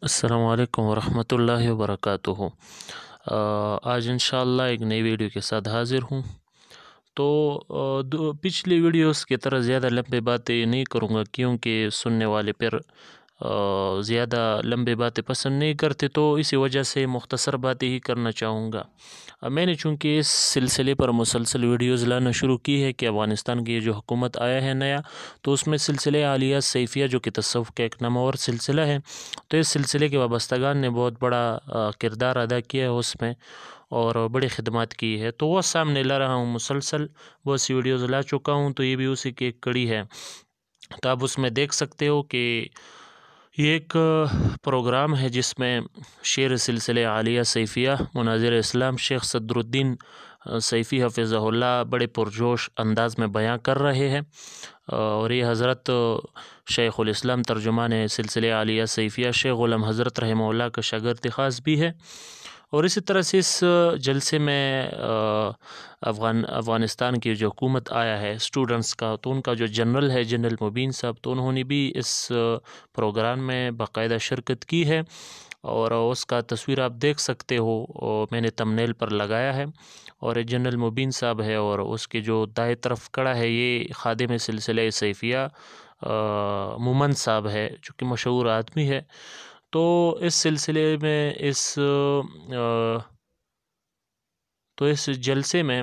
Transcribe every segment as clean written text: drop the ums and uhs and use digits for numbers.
السلام علیکم ورحمۃ اللہ وبرکاتہ۔ آج انشاءاللہ ایک نئی ویڈیو کے ساتھ حاضر ہوں۔ تو پچھلی ویڈیوز کی طرح زیادہ لمبی باتیں نہیں کروں گا، کیونکہ سننے والے پھر زیادہ لمبی باتیں پسند نہیں کرتے، تو اسی وجہ سے مختصر باتیں ہی کرنا چاہوں گا۔ میں نے چونکہ اس سلسلے پر مسلسل ویڈیوز لانا شروع کی ہے کہ افغانستان کی جو حکومت آیا ہے نیا، تو اس میں سلسلہ عالیہ سیفیہ جو کہ تصوف کا ایک نامور سلسلہ ہے، تو اس سلسلے کے وابستگان نے بہت بڑا کردار ادا کیا ہے اس میں، اور بڑی خدمات کی ہے، تو وہ سامنے لا رہا ہوں۔ مسلسل بہت سی ویڈیوز لا چکا ہوں، تو یہ بھی اسی کی ایک کڑی ہے۔ تو آپ اس میں دیکھ سکتے ہو کہ یہ ایک پروگرام ہے جس میں شیر سلسلہ عالیہ سیفیہ مناظر اسلام شیخ صدر الدین سیفی حفظہ اللہ بڑے پرجوش انداز میں بیان کر رہے ہیں، اور یہ حضرت شیخ الاسلام ترجمان سلسلہ عالیہ سیفیہ شیخ غلام حضرت رحمہ اللہ کا شاگرد خاص بھی ہے۔ اور اسی طرح سے اس جلسے میں افغانستان کی جو حکومت آیا ہے اسٹوڈنٹس کا، تو ان کا جو جنرل ہے جنرل مبین صاحب، تو انہوں نے بھی اس پروگرام میں باقاعدہ شرکت کی ہے، اور اس کا تصویر آپ دیکھ سکتے ہو، اور میں نے تمنیل پر لگایا ہے، اور یہ جنرل مبین صاحب ہے، اور اس کے جو دائیں طرف کھڑا ہے یہ خادم سلسلہ سیفیہ مومن صاحب ہے، جو کہ مشہور آدمی ہے۔ تو اس سلسلے میں اس جلسے میں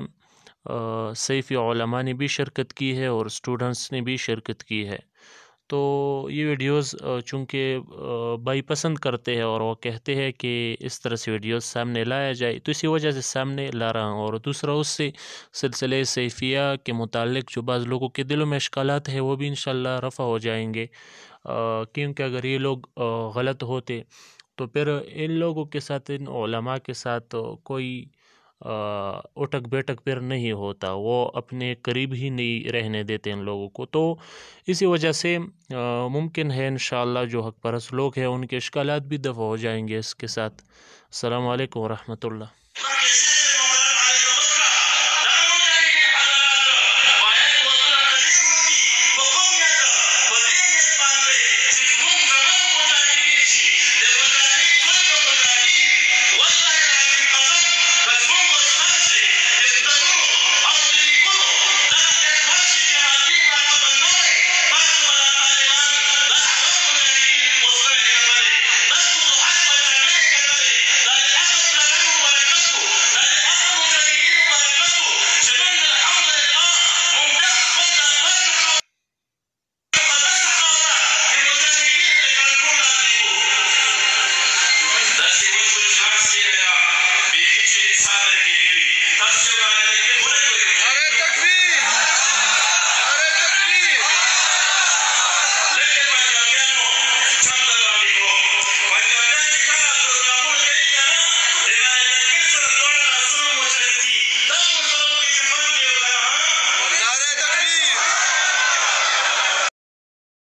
سیفی علماء نے بھی شرکت کی ہے اور اسٹوڈنٹس نے بھی شرکت کی ہے۔ تو یہ ویڈیوز چونکہ بھائی پسند کرتے ہیں، اور وہ کہتے ہیں کہ اس طرح سے ویڈیوز سامنے لایا جائے، تو اسی وجہ سے سامنے لا رہا ہوں۔ اور دوسرا اس سے سلسلہ سیفیہ کے متعلق جو بعض لوگوں کے دلوں میں اشکالات ہیں وہ بھی انشاءاللہ رفع ہو جائیں گے، کیونکہ اگر یہ لوگ غلط ہوتے تو پھر ان لوگوں کے ساتھ، ان علماء کے ساتھ کوئی اٹھک بیٹھک پھر نہیں ہوتا، وہ اپنے قریب ہی نہیں رہنے دیتے ان لوگوں کو۔ تو اسی وجہ سے ممکن ہے انشاءاللہ جو حق پرست لوگ ہیں ان کے اشکالات بھی دفع ہو جائیں گے اس کے ساتھ۔ السلام علیکم ورحمۃ اللہ۔